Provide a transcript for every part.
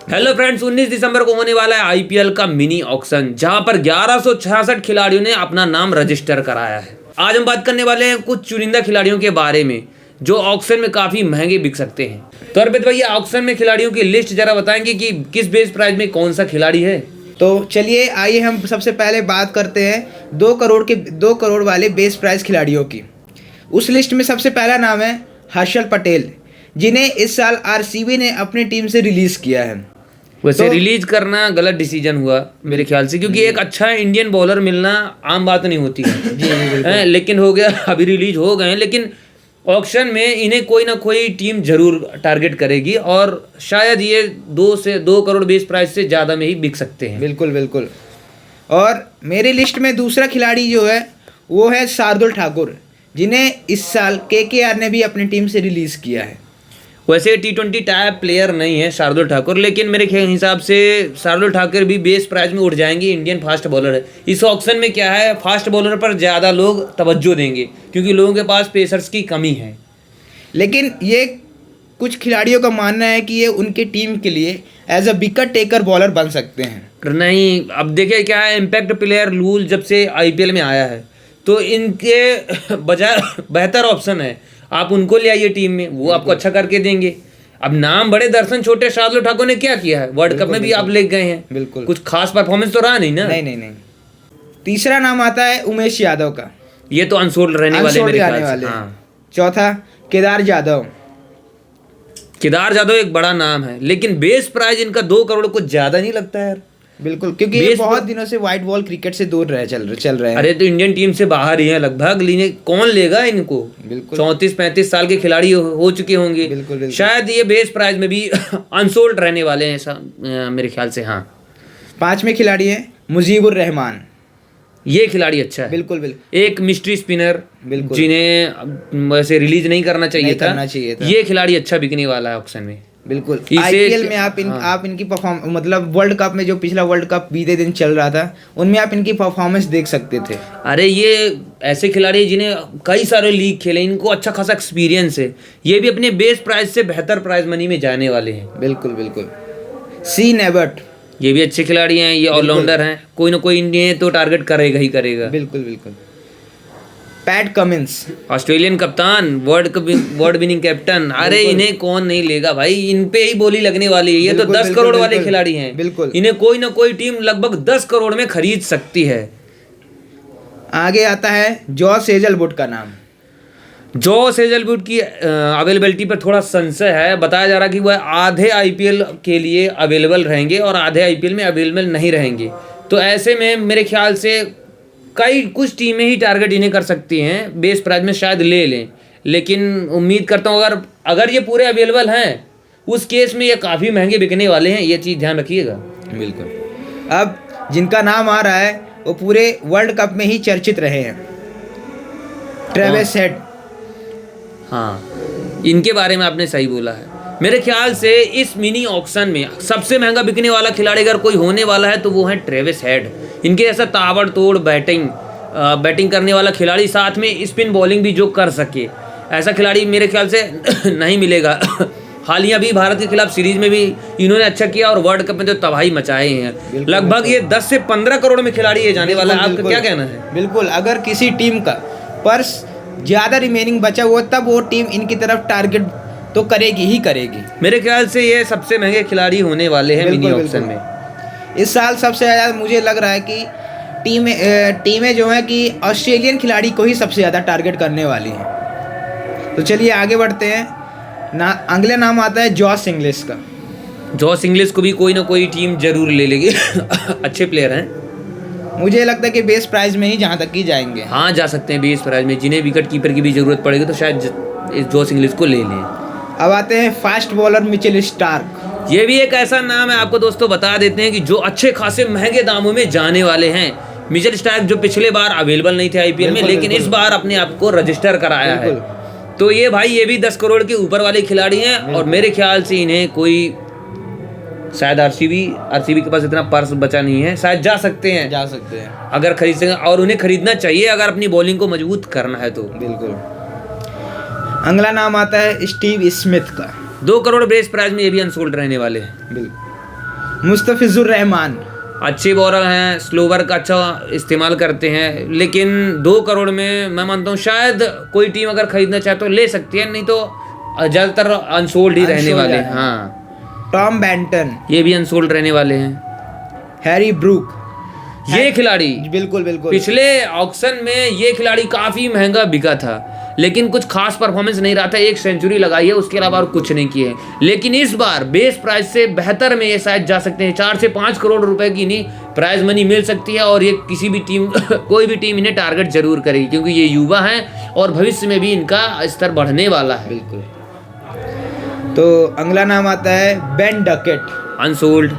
Hello friends, 19 दिसंबर को होने वाला है आईपीएल का मिनी ऑक्शन, जहां पर 1166 खिलाड़ियों ने अपना नाम रजिस्टर कराया है। आज हम बात करने वाले हैं कुछ चुनिंदा खिलाड़ियों के बारे में जो ऑक्शन में काफी महंगे बिक सकते हैं। तो अर्पित भैया, ऑक्शन में खिलाड़ियों की लिस्ट जरा बताएंगे कि किस बेस प्राइस में कौन सा खिलाड़ी है। तो चलिए आइए हम सबसे पहले बात करते हैं 2 करोड़ वाले बेस प्राइस खिलाड़ियों की। उस लिस्ट में सबसे पहला नाम है हर्षल पटेल, जिन्हें इस साल आरसीबी ने अपनी टीम से रिलीज किया है। वैसे रिलीज करना गलत डिसीजन हुआ मेरे ख्याल से, क्योंकि एक अच्छा इंडियन बॉलर मिलना आम बात नहीं होती है। जी लेकिन हो गया, अभी रिलीज हो गए हैं, लेकिन ऑक्शन में इन्हें कोई ना कोई टीम जरूर टारगेट करेगी और शायद ये 2 करोड़ बेस प्राइस से ज़्यादा में ही बिक सकते हैं। बिल्कुल बिल्कुल। और मेरी लिस्ट में दूसरा खिलाड़ी जो है वो है शार्दुल ठाकुर, जिन्हें इस साल केकेआर ने भी अपनी टीम से रिलीज़ किया है। वैसे T20 टाइप प्लेयर नहीं है शार्दुल ठाकुर, लेकिन मेरे हिसाब से शार्दुल ठाकुर भी बेस प्राइस में उठ जाएंगे। इंडियन फास्ट बॉलर है। इस ऑक्शन में क्या है, फास्ट बॉलर पर ज़्यादा लोग तवज्जो देंगे क्योंकि लोगों के पास पेसर्स की कमी है। लेकिन ये कुछ खिलाड़ियों का मानना है कि ये उनके टीम के लिए as a wicket taker bowler बन सकते हैं। नहीं, अब देखिए क्या है, इम्पैक्ट प्लेयर रूल जब से आईपीएल में आया है तो इनके बजाय बेहतर ऑप्शन है आप उनको ले आइए टीम में, वो आपको अच्छा करके देंगे। अब नाम बड़े दर्शन छोटे, शार्दुल ठाकुर ने क्या किया है, वर्ल्ड कप में भी आप ले गए हैं। बिल्कुल, कुछ खास परफॉर्मेंस तो रहा नहीं ना। नहीं। तीसरा नाम आता है उमेश यादव का, ये तो अनसोल्ड रहने वाले मेरे ख्याल से। हाँ। चौथा केदार जाधव एक बड़ा नाम है, लेकिन बेस प्राइस इनका 2 करोड़ कुछ ज्यादा नहीं लगता है यार। बिल्कुल, क्योंकि ये बहुत दिनों से व्हाइट बॉल क्रिकेट से दूर चल रहे हैं। अरे तो इंडियन टीम से बाहर ही हैं लगभग, कौन लेगा इनको। बिल्कुल 34-35 साल के खिलाड़ी हो चुके होंगे। बिल्कुल। शायद ये बेस प्राइस में भी अनसोल्ड रहने वाले हैं ऐसा मेरे ख्याल से। हाँ, 5वें खिलाड़ी है मुजीबुर रहमान। ये खिलाड़ी अच्छा है। बिल्कुल। एक मिस्ट्री स्पिनर, बिल्कुल, जिन्हें वैसे रिलीज नहीं करना चाहिए था। ये खिलाड़ी अच्छा बिकने वाला है ऑक्शन में। बिल्कुल। आईपीएल में आप इनकी मतलब वर्ल्ड कप में जो पिछला वर्ल्ड कप बीते दिन चल रहा था उनमें आप इनकी परफॉर्मेंस देख सकते थे। अरे ये ऐसे खिलाड़ी जिन्हें कई सारे लीग खेले, इनको अच्छा खासा एक्सपीरियंस है। ये भी अपने बेस प्राइस से बेहतर प्राइस मनी में जाने वाले हैं। बिल्कुल। सी नेबर्ट, ये भी अच्छे खिलाड़ी हैं, ये ऑलराउंडर हैं, कोई ना कोई इंडिया तो टारगेट करेगा ही। बिल्कुल। पैट कमिंस, ऑस्ट्रेलियन कप्तान, वर्ल्ड विनिंग कैप्टन। अरे इन्हें कौन नहीं लेगा भाई, इन पे ही बोली लगने वाली है। ये तो 10 करोड़ वाले खिलाड़ी हैं। बिल्कुल, इन्हें कोई ना कोई टीम लगभग 10 करोड़ में खरीद सकती है। आगे आता है जॉस हेजलवुड का नाम। जॉस हेजलवुड की अवेलेबिलिटी पर थोड़ा संशय है। बताया जा रहा है कि वह आधे आईपीएल के लिए अवेलेबल रहेंगे और आधे आईपीएल में अवेलेबल नहीं रहेंगे। तो ऐसे में मेरे ख्याल से कुछ टीमें ही टारगेट इन्हें कर सकती हैं, बेस प्राइस में शायद ले लें। लेकिन उम्मीद करता हूँ अगर ये पूरे अवेलेबल हैं उस केस में ये काफ़ी महंगे बिकने वाले हैं, ये चीज़ ध्यान रखिएगा। बिल्कुल। अब जिनका नाम आ रहा है वो पूरे वर्ल्ड कप में ही चर्चित रहे हैं, ट्रेविस हेड। हाँ, इनके बारे में आपने सही बोला है। मेरे ख्याल से इस मिनी ऑक्शन में सबसे महंगा बिकने वाला खिलाड़ी अगर कोई होने वाला है तो वो है ट्रेविस हेड। इनके ऐसा ताबड़तोड़ बैटिंग करने वाला खिलाड़ी, साथ में स्पिन बॉलिंग भी जो कर सके, ऐसा खिलाड़ी मेरे ख्याल से नहीं मिलेगा। हालिया भी भारत के खिलाफ सीरीज में भी इन्होंने अच्छा किया और वर्ल्ड कप में तो तबाही मचाए हैं। लगभग ये 10 से 15 करोड़ में खिलाड़ी ये जाने वाला है। आपका क्या कहना है? बिल्कुल, अगर किसी टीम का पर्स ज़्यादा रिमेनिंग बचा हुआ तब वो टीम इनकी तरफ टारगेट तो करेगी। मेरे ख्याल से ये सबसे महंगे खिलाड़ी होने वाले हैं मिनी ऑक्शन में। इस साल सबसे ज़्यादा मुझे लग रहा है कि टीमें जो है कि ऑस्ट्रेलियन खिलाड़ी को ही सबसे ज़्यादा टारगेट करने वाली हैं। तो चलिए आगे बढ़ते हैं। अगला नाम आता है जॉस इंग्लिश का। जॉस इंग्लिश को भी कोई ना कोई टीम जरूर ले लेगी। अच्छे प्लेयर हैं। मुझे लगता है कि बेस प्राइस में ही जहाँ तक की जाएंगे। हाँ, जा सकते हैं बेस प्राइस में। जिन्हें विकेट कीपर की भी जरूरत पड़ेगी तो शायद जॉस इंग्लिश को ले लें। अब आते हैं फास्ट बॉलर मिचेल स्टार्क। ये भी एक ऐसा नाम है, आपको दोस्तों बता देते हैं कि जो अच्छे खासे महंगे दामों में जाने वाले हैं। मिचेल स्टार्क जो पिछले बार अवेलेबल नहीं थे आईपीएल में, लेकिन इस बार अपने आप को रजिस्टर कराया है। तो ये भाई ये भी 10 करोड़ के ऊपर वाले खिलाड़ी हैं और मेरे ख्याल से इन्हें कोई शायद आरसीबी के पास इतना पर्स बचा नहीं है, शायद जा सकते हैं अगर खरीद सकें, और उन्हें खरीदना चाहिए अगर अपनी बॉलिंग को मजबूत करना है तो। बिल्कुल। अगला नाम आता है स्टीव स्मिथ का। 2 करोड़ बेस प्राइस में ये भी अनसोल्ड रहने वाले हैं। बिल्कुल। मुस्तफिजुर रहमान अच्छे बॉलर हैं, स्लोवर का अच्छा इस्तेमाल करते हैं, लेकिन 2 करोड़ में मैं मानता हूँ शायद कोई टीम अगर खरीदना चाहे तो ले सकती है, नहीं तो ज़्यादातर अनसोल्ड ही रहने Unsold वाले है। हैं। हाँ, टॉम बेंटन, ये भी अनसोल्ड रहने वाले हैं। हैरी ब्रूक, ये खिलाड़ी बिल्कुल बिल्कुल पिछले ऑक्शन में ये खिलाड़ी काफी महंगा बिका था, लेकिन कुछ खास परफॉर्मेंस नहीं रहा था। 1 सेंचुरी लगाई है, उसके अलावा और कुछ नहीं किए। लेकिन इस बार बेस प्राइस से बेहतर में ये शायद जा सकते हैं। 4 से 5 करोड़ रुपए की नहीं प्राइज मनी मिल सकती है, और ये किसी भी टीम कोई भी टीम इन्हें टारगेट जरूर करेगी, क्योंकि ये युवा हैं और भविष्य में भी इनका स्तर बढ़ने वाला है। बिल्कुल। तो अगला नाम आता है Ben Duckett, unsold,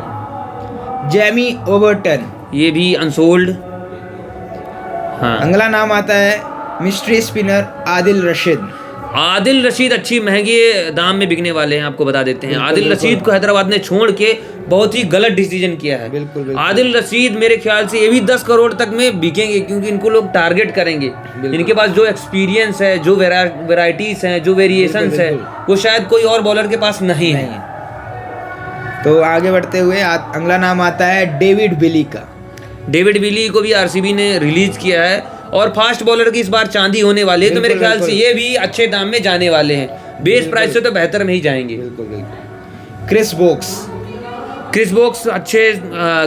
Jamie Overton, ये भी अनसोल्ड। हाँ, अगला नाम आता है मिस्ट्री स्पिनर आदिल रशीद। आदिल रशीद अच्छी महंगे दाम में बिकने वाले हैं, आपको बता देते हैं। बिल्कुल, आदिल बिल्कुल। रशीद को हैदराबाद ने छोड़ के बहुत ही गलत डिसीजन किया है। बिल्कुल, बिल्कुल। आदिल रशीद मेरे ख्याल से ये भी 10 करोड़ तक में बिकेंगे, क्योंकि इनको लोग टारगेट करेंगे। इनके पास जो एक्सपीरियंस है, जो वेराइटीज हैं, जो वेरिएशंस बिल्कुल, है, बिल्कुल। वो शायद कोई और बॉलर के पास नहीं है। तो आगे बढ़ते हुए अगला नाम आता है डेविड विली का। डेविड विली को भी आरसीबी ने रिलीज किया है, और फास्ट बॉलर की इस बार चांदी होने वाली है, तो मेरे बिल्कुल, ख्याल से बिल्कुल। ये भी अच्छे दाम में जाने वाले हैं। बेस प्राइस से तो बेहतर में ही जाएंगे। बिल्कुल बिल्कुल। क्रिस वोक्स, क्रिस वोक्स अच्छे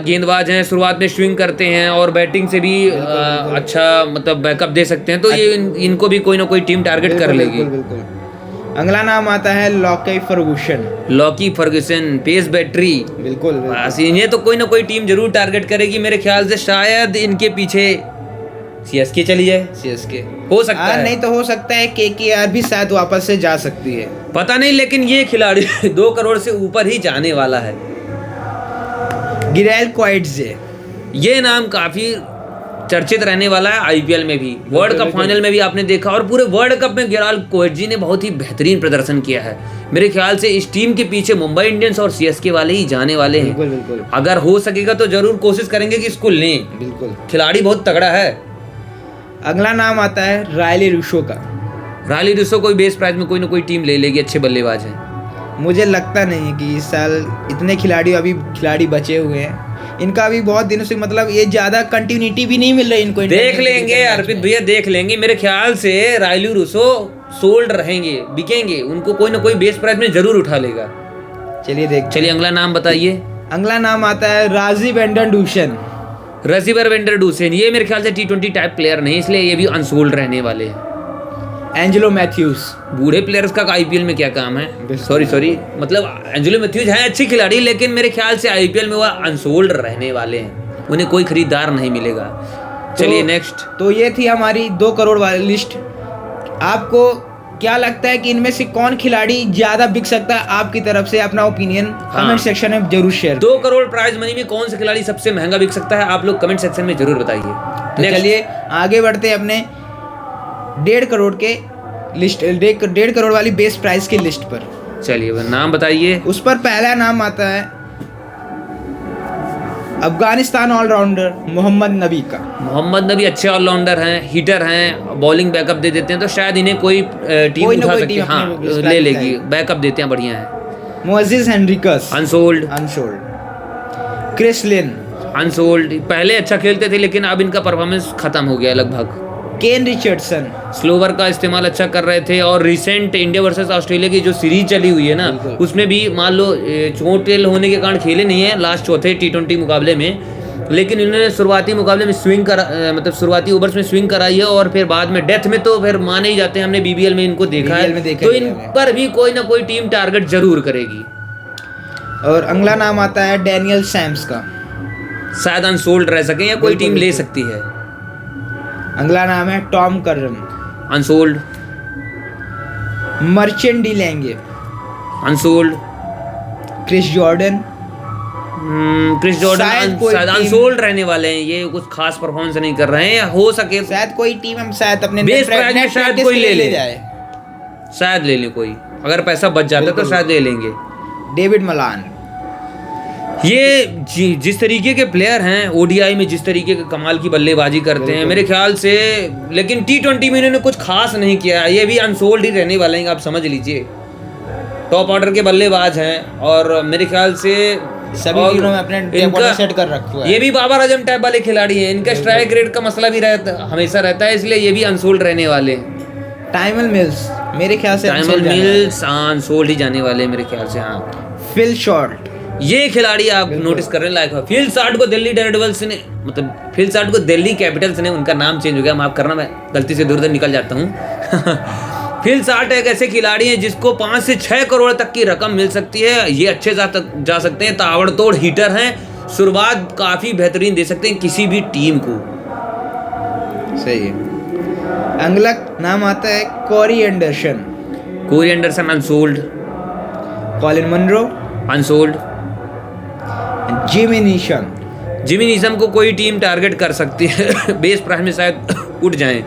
गेंदबाज हैं, शुरुआत में स्विंग करते हैं और बैटिंग से भी अच्छा मतलब बैकअप दे सकते हैं, तो ये इनको भी कोई ना कोई टीम टारगेट कर लेगी। बिल्कुल बिल्कुल। अगला नाम आता है Lockie Ferguson. Lockie Ferguson, pace battery, बिल्कुल बिल्कुल। बस इन्हें तो कोई ना कोई टीम जरूर टारगेट करेगी। मेरे ख्याल से शायद इनके पीछे सीएसके चली जाए, सीएसके हो सकता है। नहीं तो हो सकता है केकेआर भी शायद वापस से जा सकती है, पता नहीं, लेकिन ये खिलाड़ी 2 करोड़ से ऊपर ही जाने वाला है। गिरेल क्वाइट्जे, ये नाम काफी चर्चित रहने वाला है आईपीएल में भी। वर्ल्ड कप फाइनल में भी आपने देखा, और पूरे वर्ल्ड कप में गिराल कोएटजी ने बहुत ही बेहतरीन प्रदर्शन किया है। मेरे ख्याल से इस टीम के पीछे मुंबई इंडियंस और सीएसके वाले ही जाने वाले हैं। बिल्कुल बिल्कुल अगर हो सकेगा तो जरूर कोशिश करेंगे कि इसको लें। बिल्कुल। खिलाड़ी बहुत तगड़ा है। अगला नाम आता है रायली रूशो का। रायली रूसो कोई बेस प्राइस में कोई ना कोई टीम ले लेगी, अच्छे बल्लेबाज हैं। मुझे लगता नहीं है कि इस साल इतने खिलाड़ी बचे हुए हैं। इनका अभी बहुत दिनों से मतलब ये ज्यादा कंटिन्यूटी भी नहीं मिल रही इनको। देख लेंगे अर्पित भैया, देख लेंगे। मेरे ख्याल से रायली रूसो सोल्ड रहेंगे, बिकेंगे, उनको कोई ना कोई बेस प्राइस में जरूर उठा लेगा। चलिए अगला नाम बताइए। अगला नाम आता है राजीव वेंडरडूशन। रसीवर वेंडरडूसन, ये मेरे ख्याल से T20 टाइप प्लेयर नहीं, इसलिए ये भी अनसोल्ड रहने वाले हैं। एंजेलो मैथ्यूज, बूढ़े प्लेयर्स का आईपीएल में क्या काम है। सॉरी मतलब एंजेलो मैथ्यूज है अच्छी खिलाड़ी, लेकिन मेरे ख्याल से आईपीएल में वह अनसोल्ड रहने वाले हैं, उन्हें कोई खरीदार नहीं मिलेगा। चलिए नेक्स्ट। तो ये थी हमारी 2 करोड़ वाली लिस्ट। आपको क्या लगता है कि इनमें से कौन खिलाड़ी ज्यादा बिक सकता है? आपकी तरफ से अपना ओपिनियन कमेंट सेक्शन में जरूर शेयर। 2 करोड़ प्राइज मनी में कौन सा खिलाड़ी सबसे महंगा बिक सकता है, आप लोग कमेंट सेक्शन में जरूर बताइए। तो चलिए आगे बढ़ते हैं अपने 1.5 करोड़ के लिस्ट, 1.5 करोड़ वाली बेस प्राइस की लिस्ट पर। चलिए वह नाम बताइए। उस पर पहला नाम आता है अफगानिस्तान ऑलराउंडर मोहम्मद नबी का। मोहम्मद नबी अच्छे ऑलराउंडर हैं, हिटर हैं, बॉलिंग बैकअप दे देते हैं, तो शायद इन्हें कोई टीम कोई ना उठा कोई सकती है। टीम हाँ, अपने बेस ले प्राइस लेगी, बताएगी। बैकअप देते हैं, बढ़िया है। Moises Henriques, unsold, Chris Lynn, unsold. पहले अच्छा खेलते थे, लेकिन अब इनका परफॉर्मेंस खत्म हो गया लगभग। केन रिचर्डसन, स्लोवर का इस्तेमाल अच्छा कर रहे थे, और रिसेंट इंडिया वर्सेस ऑस्ट्रेलिया की जो सीरीज चली हुई है ना, बिल्कुल। उसमें भी मान लो चोटेल होने के कारण खेले नहीं है लास्ट चौथे T20 मुकाबले में, लेकिन इन्होंने शुरुआती मुकाबले में स्विंग करा, मतलब शुरुआती ओवर्स में स्विंग कराई है, और फिर बाद में डेथ में तो फिर माने ही जाते हैं। हमने बीबीएल में इनको देखा BBL में है, देखा तो है इन हमने। पर भी कोई ना कोई टीम टारगेट जरूर करेगी। और अगला नाम आता है डैनियल सैम्स का। शायद अनसोल्ड रह सके या कोई बिल्कुल, टीम ले बिल्कुल। सकती है। अगला नाम है Tom Curran, unsold, Marchant de Lange, unsold. Chris Jordan, Chris Jordan शायद कोई शायद टीम- अनसोल्ड रहने वाले हैं, ये कुछ खास परफॉर्मेंस नहीं कर रहे हैं, या हो सके शायद कोई टीम हम शायद अपने बेस प्राइस में शायद कोई ले ले। जाए। शायद ले लें कोई, अगर पैसा बच जाता है तो बिल्कुल। शायद ले लेंगे। डेविड मलान, ये जिस तरीके के प्लेयर हैं, ओडीआई में जिस तरीके के कमाल की बल्लेबाजी करते हैं, बिल्कुल। मेरे ख्याल से, लेकिन T20 में इन्होंने कुछ खास नहीं किया, ये भी अनसोल्ड ही रहने वाले हैं, आप समझ लीजिए। टॉप ऑर्डर के बल्लेबाज हैं और मेरे ख्याल से सभी और टीमों में अपने इनका सेट कर रखा है। ये भी बाबर आजम टाइप वाले खिलाड़ी हैं, इनका स्ट्राइक रेट का मसला भी हमेशा रहता है, इसलिए ये भी अनसोल्ड रहने वाले हैं। टाइमल मिल्स मेरे ख्याल से टाइमल unsold जाने वाला मिल्स अनसोल्ड ही जाने वाले हैं मेरे ख्याल से। हाँ, है। फिल शॉर्ट ये खिलाड़ी आप नोटिस कर रहे हैं लायक है। फिल शार्ट को दिल्ली डेयरडेविल्स ने, मतलब फिल शार्ट को दिल्ली कैपिटल्स ने, उनका नाम चेंज हो गया, माफ करना मैं गलती से दूर निकल जाता हूँ। फिल शार्ट एक ऐसे खिलाड़ी हैं जिसको 5 से 6 करोड़ तक की रकम मिल सकती है। ये अच्छे जा सकते हैं, ताबड़तोड़ हीटर हैं, शुरुआत काफ़ी बेहतरीन दे सकते हैं किसी भी टीम को। सही है। अगला नाम आता है Corey Anderson. Corey Anderson unsold. Colin Munro unsold. Jimmy Neesham. Jimmy Neesham को कोई टीम टारगेट कर सकती है, बेस प्राइस में शायद उठ जाएं।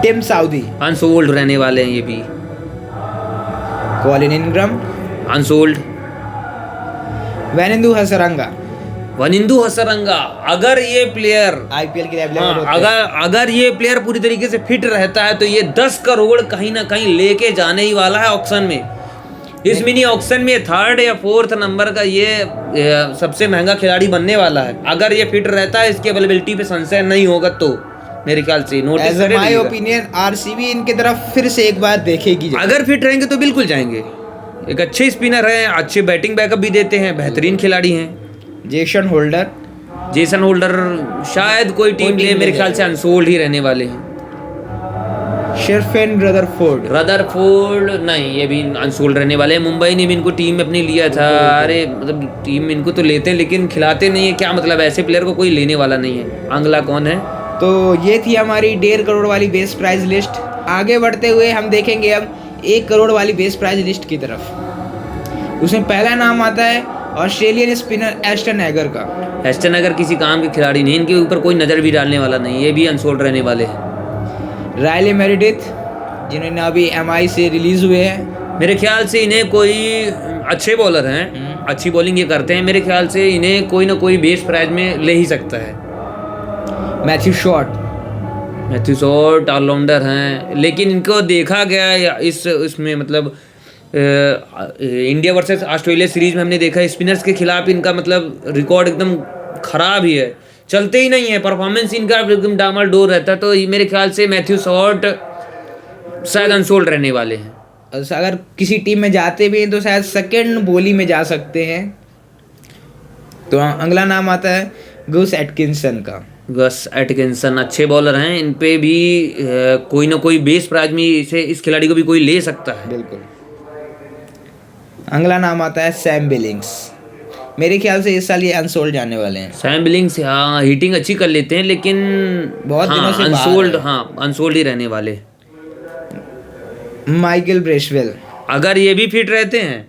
टिम साउदी अनसोल्ड रहने वाले हैं ये भी। Colin Ingram unsold. Wanindu Hasaranga. Wanindu Hasaranga, अगर ये प्लेयर आईपीएल के लिए हाँ, अगर ये प्लेयर पूरी तरीके से फिट रहता है तो ये 10 करोड़ कहीं ना कहीं लेके जाने ही वाला है ऑक्शन में। इस मिनी ऑक्शन में 3rd या 4th नंबर का ये सबसे महंगा खिलाड़ी बनने वाला है। अगर ये फिट रहता है, इसकी अवेलेबिलिटी पे संशय नहीं होगा तो मेरे ख्याल से नोटिस करें। माय ओपिनियन आरसीबी इनके तरफ फिर से एक बार देखेगी। अगर फिट रहेंगे तो बिल्कुल जाएंगे। एक अच्छे स्पिनर हैं, अच्छे बैटिंग बैकअप भी देते हैं, बेहतरीन खिलाड़ी हैं। जेसन होल्डर शायद कोई टीम ले, मेरे ख्याल से अनसोल्ड ही रहने वाले हैं। शेरफेन रदरफोर्ड नहीं, ये भी अनसोल्ड रहने वाले हैं। मुंबई ने भी इनको टीम में अपनी लिया था। अरे मतलब टीम में इनको तो लेते हैं लेकिन खिलाते नहीं है, क्या मतलब, ऐसे प्लेयर को कोई लेने वाला नहीं है। अगला कौन है? तो ये थी हमारी 1.5 करोड़ वाली बेस प्राइस लिस्ट। आगे बढ़ते हुए हम देखेंगे अब 1 करोड़ वाली बेस प्राइस लिस्ट की तरफ। उसमें पहला नाम आता है ऑस्ट्रेलियन स्पिनर एस्टन एगर का। एस्टन एगर किसी काम के खिलाड़ी नहीं, इनके ऊपर कोई नज़र भी डालने वाला नहीं, ये भी अनसोल्ड रहने वाले हैं। रायले मेरिडिथ, जिन्होंने अभी एमआई से रिलीज हुए हैं। मेरे ख्याल से इन्हें कोई अच्छे बॉलर हैं, अच्छी बॉलिंग ये करते हैं, मेरे ख्याल से इन्हें कोई ना कोई बेस प्राइज में ले ही सकता है। मैथ्यू शॉर्ट ऑलराउंडर हैं, लेकिन इनको देखा गया इसमें मतलब इंडिया वर्सेस ऑस्ट्रेलिया सीरीज में हमने देखा स्पिनर्स के खिलाफ इनका मतलब रिकॉर्ड एकदम खराब ही है, चलते ही नहीं है, परफॉर्मेंस इनका एकदम डामाडोल रहता है। तो मेरे ख्याल से मैथ्यू शॉर्ट शायद अनसोल्ड रहने वाले हैं। अगर किसी टीम में जाते भी हैं तो शायद सेकंड बोली में जा सकते हैं। तो अगला नाम आता है गस एटकिंसन अच्छे बॉलर हैं, इन पे भी कोई ना कोई बेस प्राइज में इस खिलाड़ी को भी कोई ले सकता है। बिल्कुल। अगला नाम आता है सैम बिलिंग्स। मेरे ख्याल से इस साल ये अनसोल्ड जाने वाले हैं। सैम बिलिंग्स हाँ हिटिंग अच्छी कर लेते हैं लेकिन बहुत दिनों से अनसोल्ड ही रहने वाले। माइकल ब्रेसवेल, अगर ये भी फिट रहते हैं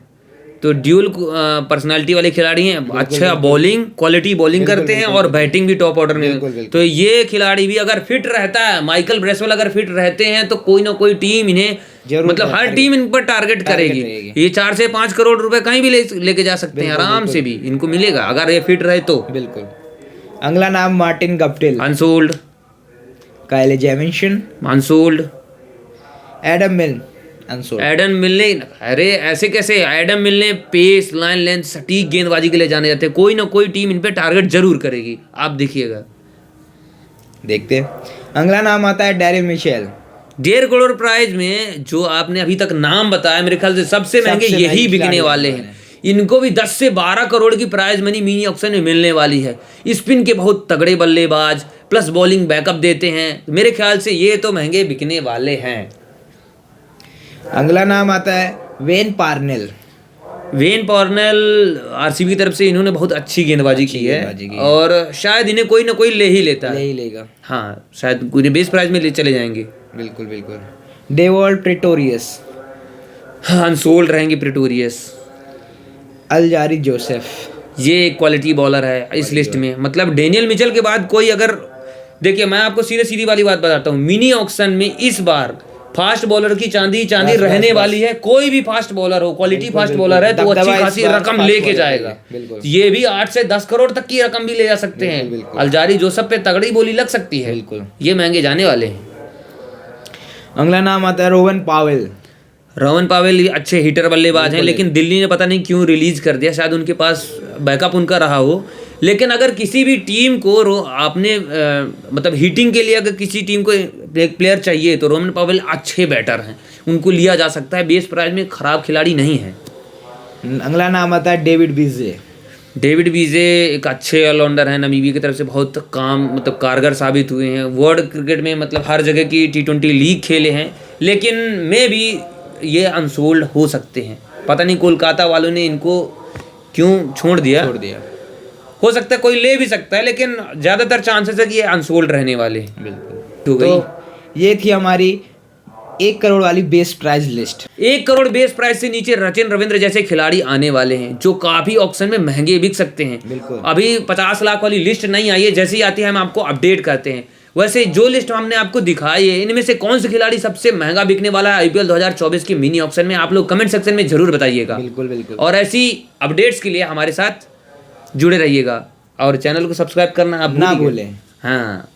तो ड्यूल पर्सनालिटी वाले खिलाड़ी हैं, अच्छा बॉलिंग क्वालिटी बॉलिंग करते हैं और बैटिंग भी टॉप ऑर्डर में। तो ये खिलाड़ी भी अगर फिट रहता है, माइकल ब्रेसवेल अगर फिट रहते हैं तो कोई ना कोई टीम इन्हें मतलब हर टीम इन पर टारगेट करेगी। ये 4 से 5 करोड़ रुपए कहीं भी लेके जा सकते हैं, आराम से भी इनको मिलेगा अगर ये फिट रहे तो। बिल्कुल। अगला नाम मार्टिन गप्टिल, अनसोल्ड। काइले जेमिसन, अनसोल्ड। एडम मिल, अनसोल्ड। एडम मिलने, अरे ऐसे कैसे, एडम मिलने पेस लाइन लेंथ सटीक गेंदबाजी के लिए जाने जाते हैं, कोई ना कोई टीम इन पे टारगेट जरूर करेगी, आप देखिएगा। देखते हैं। अगला नाम आता है डैरिल मिशेल। 1.5 करोड़ प्राइज में जो आपने अभी तक नाम बताया मेरे ख्याल से सबसे महंगे यही बिकने वाले हैं। इनको भी 10 से 12 करोड़ की प्राइज मनी मिनी ऑक्शन में मिलने वाली है। स्पिन के बहुत तगड़े बल्लेबाज प्लस बॉलिंग बैकअप देते हैं, मेरे ख्याल से ये तो महंगे बिकने वाले हैं। अगला नाम आता है वेन पार्नेल। आरसीबी की तरफ से इन्होंने बहुत अच्छी गेंदबाजी की है और शायद इन्हें कोई ना कोई ले ही लेगा। हाँ, शायद पूरे बेस प्राइज में ले चले जाएंगे। बिल्कुल। डेवॉल्ट प्रेटोरियस, हाँ अनसोल्ड रहेंगे प्रेटोरियस। अलजारी जोसेफ, ये एक क्वालिटी बॉलर है इस लिस्ट में, मतलब डेनियल मिचेल के बाद कोई अगर देखिए, मैं आपको सीधी वाली बात बताता हूँ, मिनी ऑक्शन में इस बार फास्ट बॉलर की चांदी रहने वाली है। कोई भी फास्ट बॉलर हो, क्वालिटी फास्ट बॉलर है तो वो अच्छी खासी रकम लेके जाएगा। ये भी 8 से 10 करोड़ तक की रकम भी ले जा सकते हैं। अलजारी जोसेफ पे तगड़ी बोली लग सकती है, ये महंगे जाने वाले हैं। अगला नाम आता है रोवन पावेल। रोहन पावेल अच्छे हिटर बल्लेबाज हैं, लेकिन दिल्ली ने पता नहीं क्यों रिलीज कर दिया, शायद उनके पास बैकअप उनका रहा हो। लेकिन अगर किसी भी टीम को आपने मतलब हिटिंग के लिए अगर किसी टीम को एक प्लेयर चाहिए तो रोहन पावेल अच्छे बैटर हैं, उनको लिया जा सकता है, बेस प्राइस में खराब खिलाड़ी नहीं है। अगला नाम आता है डेविड विजे। डेविड विजे एक अच्छे ऑलराउंडर हैं, नमीबिया की तरफ से बहुत मतलब कारगर साबित हुए हैं। वर्ल्ड क्रिकेट में मतलब हर जगह की T20 लीग खेले हैं, लेकिन मे भी ये अनसोल्ड हो सकते हैं। पता नहीं कोलकाता वालों ने इनको क्यों छोड़ दिया। हो सकता है कोई ले भी सकता है, लेकिन ज़्यादातर चांसेस है कि ये अनसोल्ड रहने वाले हैं। बिल्कुल। तो ये थी हमारी 1 करोड़ वाली base price list. 1 crore base price से नीचे सचिन रविंद्र जैसे खिलाड़ी आने वाले हैं, जो काफी ऑक्शन में महंगे बिक सकते हैं। बिल्कुल। अभी 50 लाख वाली लिस्ट नहीं आई है, जैसे ही आती है हम आपको अपडेट करते हैं। वैसे जो लिस्ट हमने आपको दिखाई है, इनमें से कौन सा खिलाड़ी सबसे महंगा बिकने वाला है IPL 2024 की मिनी ऑक्शन में, आप लोग कमेंट सेक्शन में जरूर बताइएगा। बिल्कुल। और ऐसी अपडेट्स के लिए हमारे साथ जुड़े रहिएगा और चैनल को सब्सक्राइब करना आप ना भूलें। हाँ।